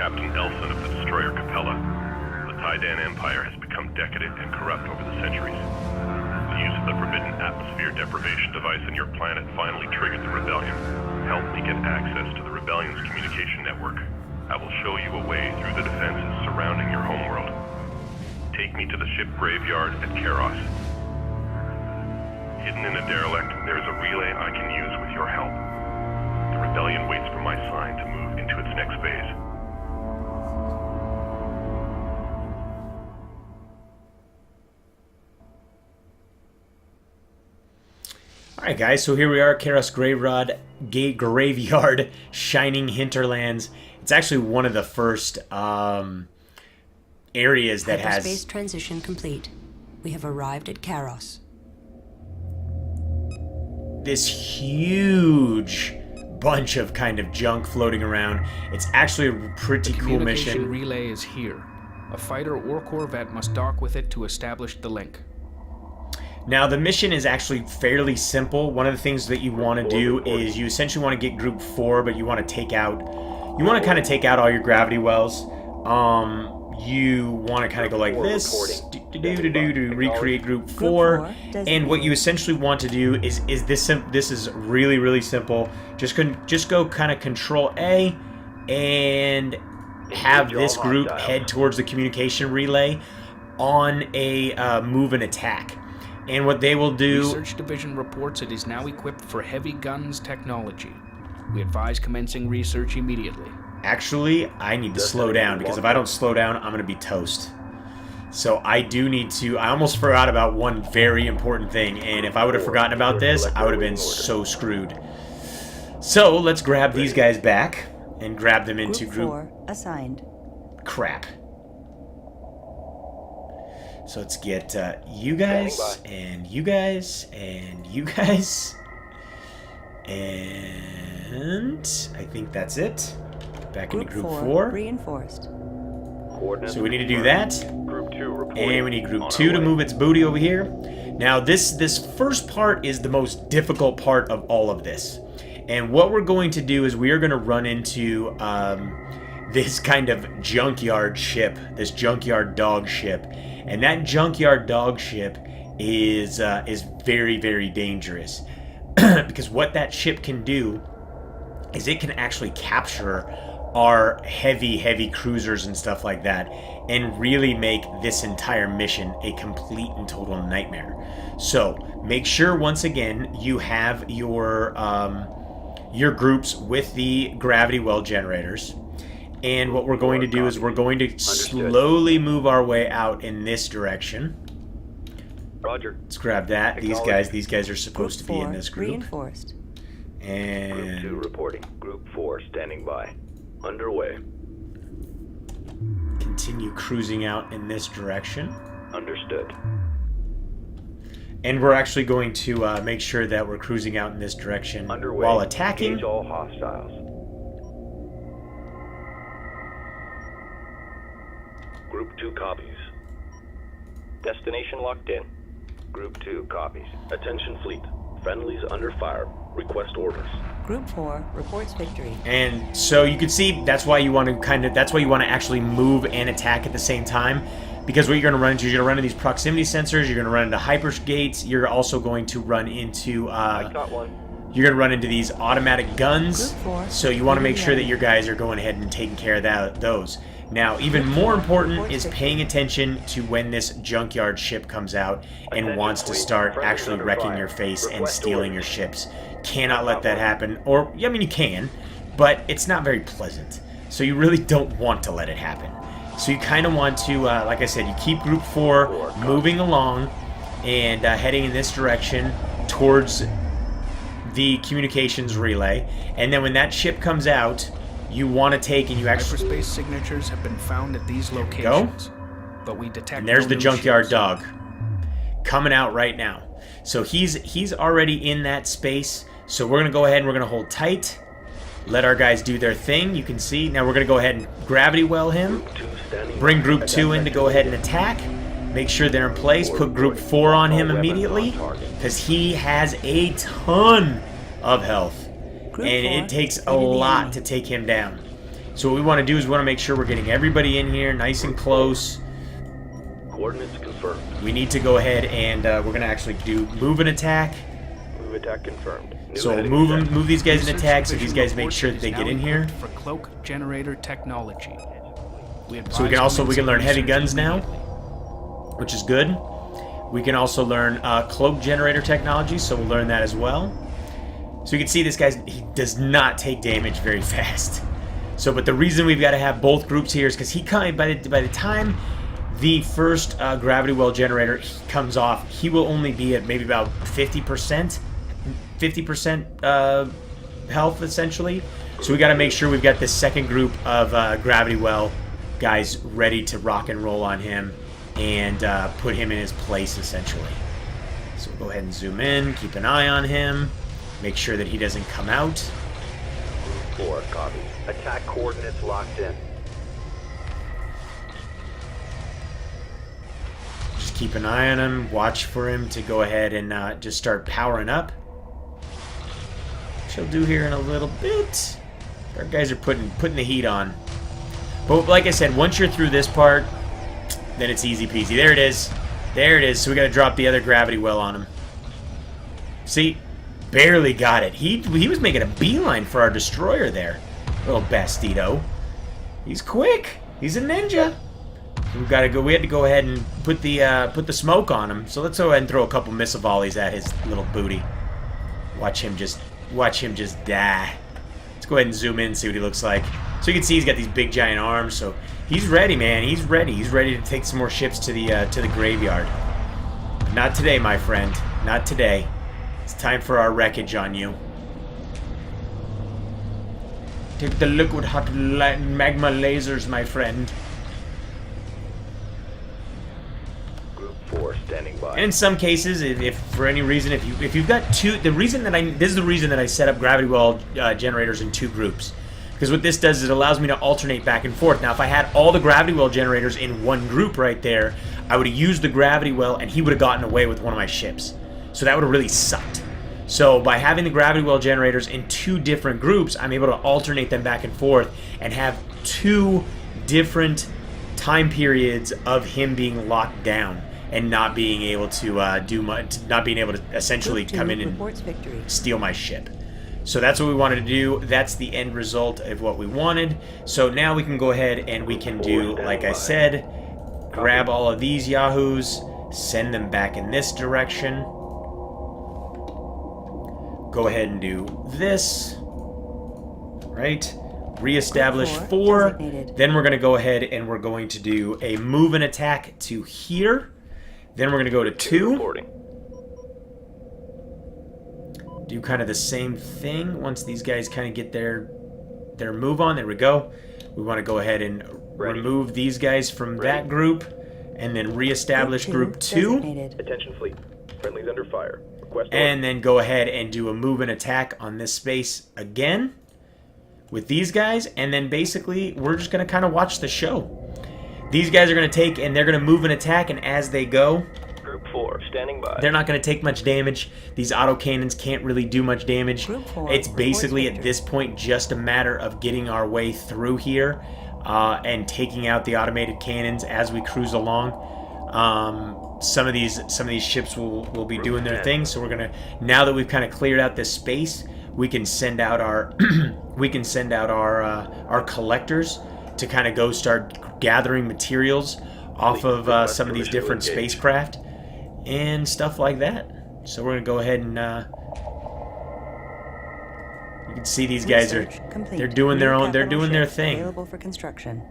Captain Elson of the destroyer Capella. The Taidan Empire has become decadent and corrupt over the centuries. The use of the forbidden atmosphere deprivation device on your planet finally triggered the rebellion. Help me get access to the rebellion's communication network. I will show you a way through the defenses surrounding your homeworld. Take me to the ship graveyard at Karos. Hidden in a derelict, there is a relay I can use with your help. The rebellion waits for my sign to move into its next phase. Alright guys, so here we are, Karos Graveyard, Shining Hinterlands. It's actually one of the first areas that has... Hyperspace transition complete. We have arrived at Karos. This huge bunch of kind of junk floating around. It's actually a pretty cool mission. The communication relay is here. A fighter or corvette must dock with it to establish the link. Now, the mission is actually fairly simple. One of the things that you want to do is you essentially want to get Group 4, but you want to take out... You want to kind of take out all your gravity wells. You want to kind of go like this. Recreate Group 4. And what you essentially want to do is this is really, really simple. Just go kind of Control A and have this group head towards the communication relay on a move and attack. And what they will do... Research Division reports it is now equipped for heavy guns technology. We advise commencing research immediately. Actually, I need to slow down, because if I don't slow down, I'm going to be toast. So I do need to... I almost forgot about one very important thing, and if I would have forgotten about this, I would have been so screwed. So, let's grab these guys back, and grab them into Group 4 assigned. Crap. So let's get you guys, and you guys, and you guys, and I think that's it. Back into Group 4. Reinforced. So we need to do that, Group 2 reporting. and we need Group 2 to move its booty over here. Now this first part is the most difficult part of all of this. And what we're going to do is we are going to run into this kind of junkyard ship, this junkyard dog ship. And that junkyard dog ship is very, very dangerous. Because what that ship can do is it can actually capture our heavy, heavy cruisers and stuff like that and really make this entire mission a complete and total nightmare. So make sure, once again, you have your groups with the gravity well generators. And what we're going to do is we're going to slowly move our way out in this direction. Roger. Let's grab that. These guys are supposed to be in this group. Reinforced. And Group 2 reporting. Group 4 standing by. Underway. continue cruising out in this direction. Understood. And we're actually going to make sure that we're cruising out in this direction while attacking. Engage all hostiles. Group 2 copies. Destination locked in. Group 2 copies. Attention fleet. Friendlies under fire. Request orders. Group 4 reports victory. And so you can see that's why you want to actually move and attack at the same time. Because what you're going to run into, you're going to run into these proximity sensors, you're going to run into hyper gates, you're also going to run into I got one. you're going to run into these automatic guns. Group 4, so you want to make sure that your guys are going ahead and taking care of those. Now, even more important is paying attention to when this junkyard ship comes out and wants to start actually wrecking your face and stealing your ships. Cannot let that happen. Or, I mean, you can, but it's not very pleasant. So you really don't want to let it happen. So you kind of want to, like I said, you keep Group 4 moving along and heading in this direction towards the communications relay. And then when that ship comes out, you want to take and you actually... Hyperspace signatures have been found at these locations. But we detect and there's no the new junkyard ships. dog coming out right now. So he's already in that space. So we're going to go ahead and we're going to hold tight. Let our guys do their thing. You can see. Now we're going to go ahead and gravity well him. Bring Group 2 in to go ahead and attack. Make sure they're in place. Put Group 4 on him immediately. Because he has a ton of health. And it takes a lot to take him down. So what we want to do is we want to make sure we're getting everybody in here nice and close. Coordinates confirmed. We need to go ahead and we're going to actually do move and attack. Move attack confirmed. New So heading move set. them, move these guys in Research attack so these Division guys make reports sure it that is they now get in here. equipped for cloak generator technology. So we can also learn heavy research guns now, immediately. which is good. We can also learn cloak generator technology, so we'll learn that as well. So you can see this guy, he does not take damage very fast. So, but the reason we've got to have both groups here is because he by the time the first gravity well generator comes off, he will only be at maybe about 50% health essentially. So we got to make sure we've got this second group of gravity well guys ready to rock and roll on him and put him in his place essentially. So we'll go ahead and zoom in, keep an eye on him, make sure that he doesn't come out. Group 4, copy. Attack coordinates locked in. Just keep an eye on him, watch for him to go ahead and just start powering up. Which he'll do here in a little bit. Our guys are putting the heat on. But like I said, once you're through this part, then it's easy peasy. There it is. There it is. So we got to drop the other gravity well on him. See? Barely got it. He was making a beeline for our destroyer there. Little Bastido. He's quick. He's a ninja. We had to go ahead and put the smoke on him. So let's go ahead and throw a couple missile volleys at his little booty. Watch him just die. Let's go ahead and zoom in and see what he looks like. So you can see he's got these big giant arms. So he's ready, man. He's ready. He's ready to take some more ships to the graveyard. Not today, my friend. Not today. It's time for our wreckage on you. Take the liquid hot magma lasers, my friend. Group 4 standing by. And in some cases, if for any reason, if you've got two, this is the reason that I set up gravity well generators in two groups, because what this does is it allows me to alternate back and forth. Now, if I had all the gravity well generators in one group right there, I would have used the gravity well, and he would have gotten away with one of my ships. So that would have really sucked. So by having the gravity well generators in two different groups, I'm able to alternate them back and forth and have two different time periods of him being locked down and not being able to do much, not being able to essentially come in and steal my ship. So that's what we wanted to do. That's the end result of what we wanted. So now we can go ahead and we can do, like I said, grab all of these yahoos, send them back in this direction. Go ahead and do this, right? Reestablish 4. Then we're going to go ahead and we're going to do a move and attack to here. Then we're going to go to 2. Reporting. Do kind of the same thing once these guys kind of get their move on. There we go. We want to go ahead and remove these guys from that group and then reestablish group 2. Attention fleet. Friendlies under fire. Request And then go ahead and do a move and attack on this space again with these guys. And then basically we're just going to kind of watch the show. These guys are going to take and they're going to move and attack, and as they go, Group 4 standing by. they're not going to take much damage. These autocannons can't really do much damage. It's basically at this point just a matter of getting our way through here and taking out the automated cannons as we cruise along. Some of these ships will be doing their thing, so we're gonna, now that we've kind of cleared out this space, we can send out our our collectors to kind of go start gathering materials off of some of these different spacecraft and stuff like that. So we're gonna go ahead and you can see these guys they're doing their own, they're doing their thing. Available for construction.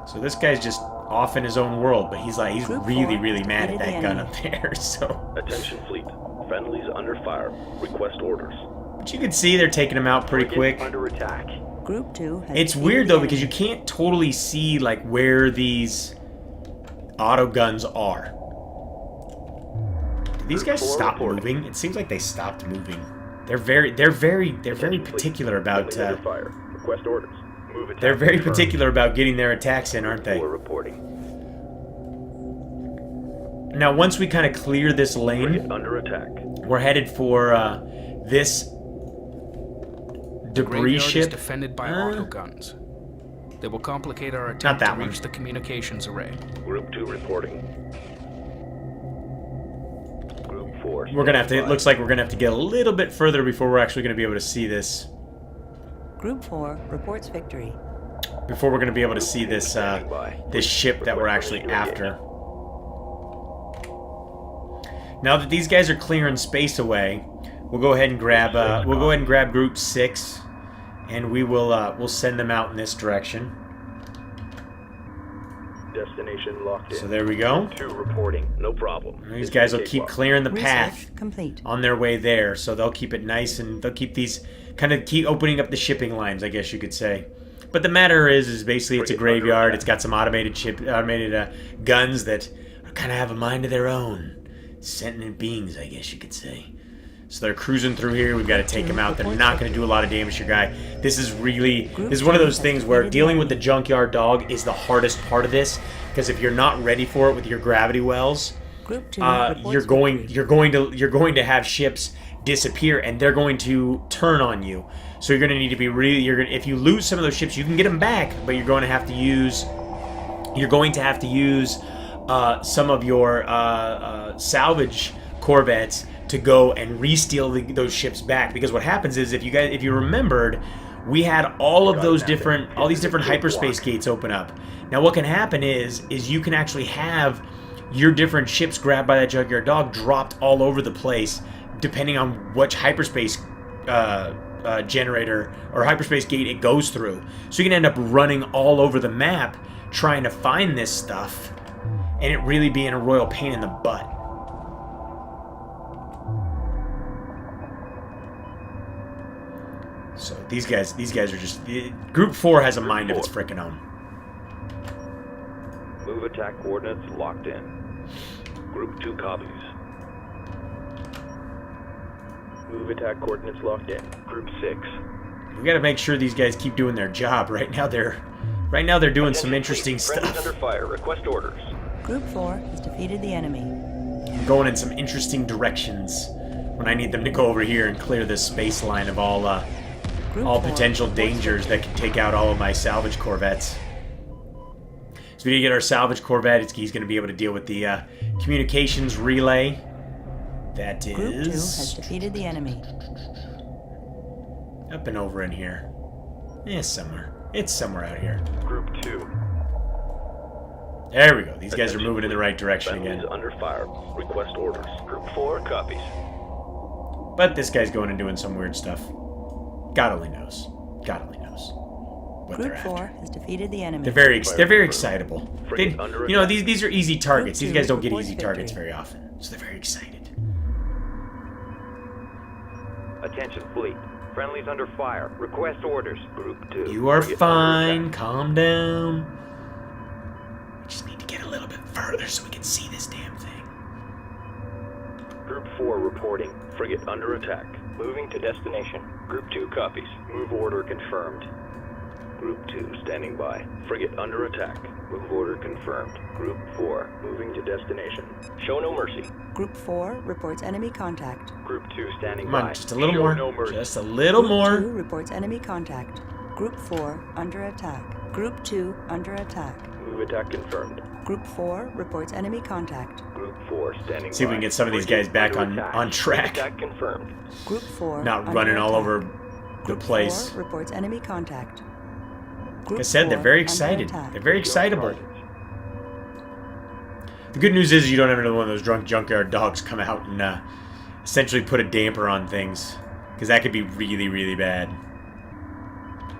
So this guy's just off in his own world, but he's really mad at that gun up there. So Attention fleet. Friendlies under fire. Request orders. but you can see they're taking him out pretty quick. Under attack. Group 2 has It's weird though because you can't totally see like where these auto guns are. Did these guys stop moving? It seems like they stopped moving. They're very particular about Friendlies under fire. Request orders. Move attack. they're very confirmed. particular about getting their attacks in, aren't they? 4 reporting. Now once we kind of clear this lane, Frigate under attack. we're headed for this Debris graveyard is ship? defended by autoguns. They will complicate our Not attempt that to one. reach the communications array. Group 2 reporting. Group 4. We're gonna have to. It looks like we're gonna have to get a little bit further before we're actually gonna be able to see this. Group 4 reports victory. Before we're gonna be able to see this this ship that we're actually after. Now that these guys are clearing space away, we'll go ahead and grab Group 6, and we'll send them out in this direction. Destination locked in. So there we go. 2 reporting. No problem. These guys will keep clearing the path Research complete. on their way there, so they'll keep it nice and they'll keep these keep opening up the shipping lines, I guess you could say. But the matter is basically it's a graveyard. It's got some automated guns that kind of have a mind of their own, sentient beings, I guess you could say. So they're cruising through here. We've got to take them out. They're not going to do a lot of damage to your guy. This is one of those things where dealing with the junkyard dog is the hardest part of this, because if you're not ready for it with your gravity wells, Group 2 you're going to have ships disappear and they're going to turn on you. So you're going to need to be if you lose some of those ships, you can get them back, but you're going to have to use some of your salvage corvettes to go and re-steal those ships back, because what happens is if you remembered, we had all these different hyperspace gates open up. Now what can happen is you can actually have your different ships grabbed by that junkyard dog dropped all over the place, depending on which hyperspace generator or hyperspace gate it goes through. So you can end up running all over the map trying to find this stuff, and it really being a royal pain in the butt. So these guys are just... Group 4 has a mind of its frickin' own. Move attack coordinates locked in. Group 2 copies. Move attack coordinates locked in. Group 6. We gotta make sure these guys keep doing their job. Right now they're doing some interesting Friendlies stuff. under fire. Request orders. Group 4 has defeated the enemy. Going in some interesting directions when I need them to go over here and clear this space line of all Group 4 potential reports dangers victory. that can take out all of my salvage corvettes. So we need to get our salvage corvette. He's going to be able to deal with the communications relay. That is... Group 2 has defeated the enemy. Up and over in here. Somewhere. It's somewhere out here. Group 2. There we go. These guys are moving in the right direction Friendlies again. under fire. Request orders. Group 4 copies. But this guy's going and doing some weird stuff. God only knows. God only knows what Group they're 4 after. has defeated the enemy. They're very excitable. Frigate under You know, attack. these are easy targets. Group These 2 guys don't get reports easy targets victory. very often, so they're very excited. Attention fleet. Friendlies under fire. Request orders. Group 2. You are Frigate under fine. attack. Calm down. We just need to get a little bit further so we can see this damn thing. Group 4 reporting. Frigate under attack. Moving to destination. Group 2 copies. Move order confirmed. Group 2 standing by. Frigate under attack. Move order confirmed. Group 4 moving to destination. Show no mercy. Group 4 reports enemy contact. Group 2 standing Come by. on, just a little Show more. no mercy. Just a little Group more. 2 reports enemy contact. Group 4 under attack. Group 2 under attack. Move attack confirmed. Group 4 reports enemy contact. Group 4 standing by. See if we can get some of these guys back Under on attack. track. Attack confirmed. Group 4 Not under running all attack. over the Group place. 4 reports enemy contact. Like Group I said, they're 4 very under excited. attack. They're very excitable. The good news is you don't have another one of those drunk junkyard dogs come out and essentially put a damper on things, because that could be really, really bad.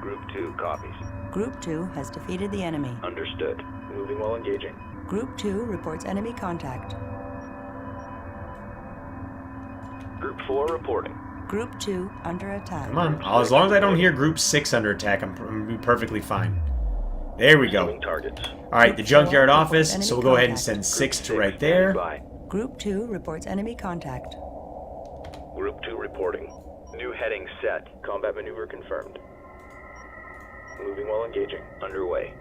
Group 2 copies. Group 2 has defeated the enemy. Understood. Moving while engaging. Group 2 reports enemy contact. Group 4 reporting. Group 2 under attack. Come on, as long as I don't hear Group 6 under attack, I'm going to be perfectly fine. There we go. Pursuing targets. All right, the junkyard office, Enemy so we'll go ahead and contact. send 6 to right Standing there. by. Group 2 reports enemy contact. Group 2 reporting. New heading set. Combat maneuver confirmed. Moving while engaging. Underway.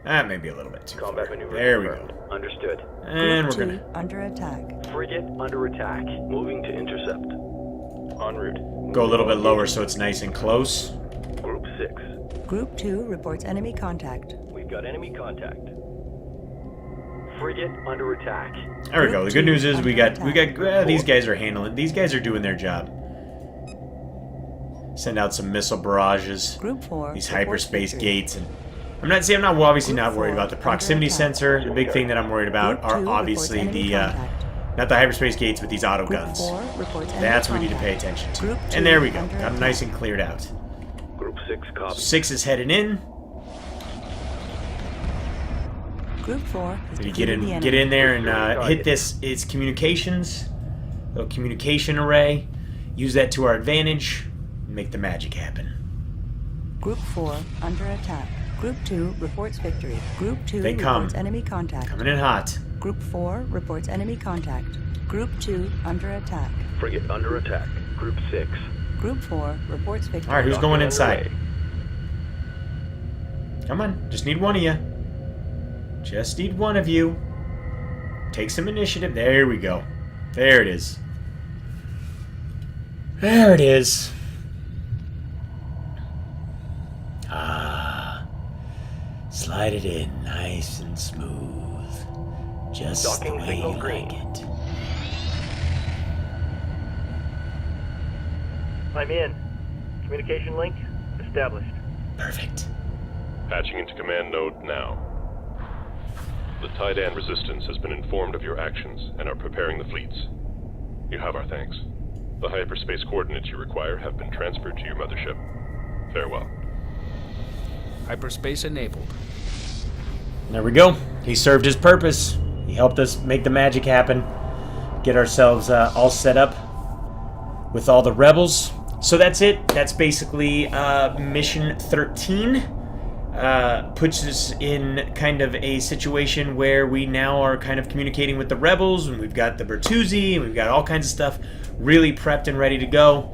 That may be a little bit too Combat far. maneuver There we confirmed. go. Understood. And Group we're 2 going to... under attack. Frigate under attack. Moving to intercept. En route. Go a little bit lower so it's nice and close. Group 2 reports enemy contact. We've got enemy contact. Frigate under attack. There we go. The good news is we got Group these guys are handling. These guys are doing their job. Send out some missile barrages. Group 4 These reports hyperspace victory. gates, and I'm obviously Group not worried 4 about the under proximity attack. sensor. The big thing that I'm worried about Group are 2 obviously reports enemy the contact. not the hyperspace gates, but these auto Group guns. 4 reports enemy That's what we need to pay contact. attention to. Group 2 And there we go. under Got them attack. nice and cleared out. Group 6 copy. 6 is heading in. Group 4 is So you defeated the get enemy. in there and hit this. It's communications, little communication array. Use that to our advantage. And make the magic happen. Group 4 under attack. Group 2 reports victory. Group 2 They come. reports enemy contact. Coming in hot. Group 4 reports enemy contact. Group 2 under attack. Frigate under attack. Group 6. Group 4 reports victory. All right, who's going Docking inside? underway. Come on, just need one of you. Just need one of you. Take some initiative. There we go. There it is. There it is. Ah. Slide it in nice and smooth. Just Docking the way signal you green. like it. I'm in. Communication link established. Perfect. Patching into command node now. The Tidan Resistance has been informed of your actions and are preparing the fleets. You have our thanks. The hyperspace coordinates you require have been transferred to your mothership. Farewell. Hyperspace enabled. There we go. He served his purpose. He helped us make the magic happen. Get ourselves all set up with all the rebels. So that's it. That's basically mission 13. Puts us in kind of a situation where we now are kind of communicating with the rebels, and we've got the Bertuzzi, and we've got all kinds of stuff really prepped and ready to go.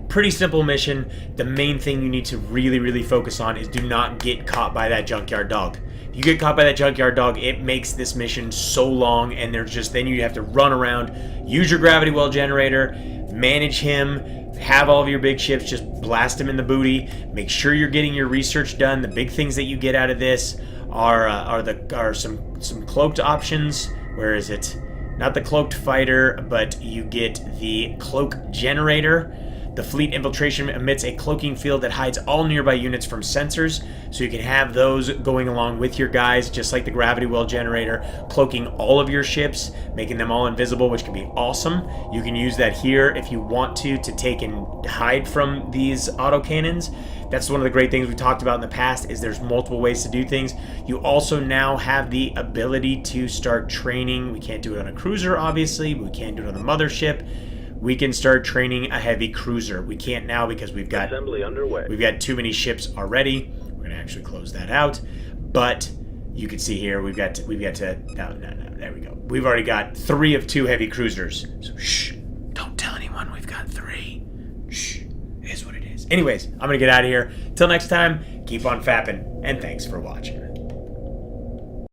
Pretty simple mission. The main thing you need to really focus on is do not get caught by that junkyard dog. If you get caught by that junkyard dog, it makes this mission so long, and then you have to run around, use your gravity well generator, manage him, have all of your big ships, just blast him in the booty. Make sure you're getting your research done. The big things that you get out of this are some cloaked options. Where is it? Not the cloaked fighter, but you get the cloak generator. The fleet infiltration emits a cloaking field that hides all nearby units from sensors, so you can have those going along with your guys, just like the gravity well generator, cloaking all of your ships, making them all invisible, which can be awesome. You can use that here if you want to take and hide from these autocannons. That's one of the great things we talked about in the past, is there's multiple ways to do things. You also now have the ability to start training. We can't do it on a cruiser, obviously, but we can do it on the mothership. We can start training a heavy cruiser. We can't now because we've got Assembly underway. We've got too many ships already. We're gonna actually close that out. But you can see here we've got to no, there we go. We've already got 3 of 2 heavy cruisers. So shh, don't tell anyone we've got 3. Shh, it is what it is. Anyways, I'm gonna get out of here. Till next time, keep on fapping, and thanks for watching.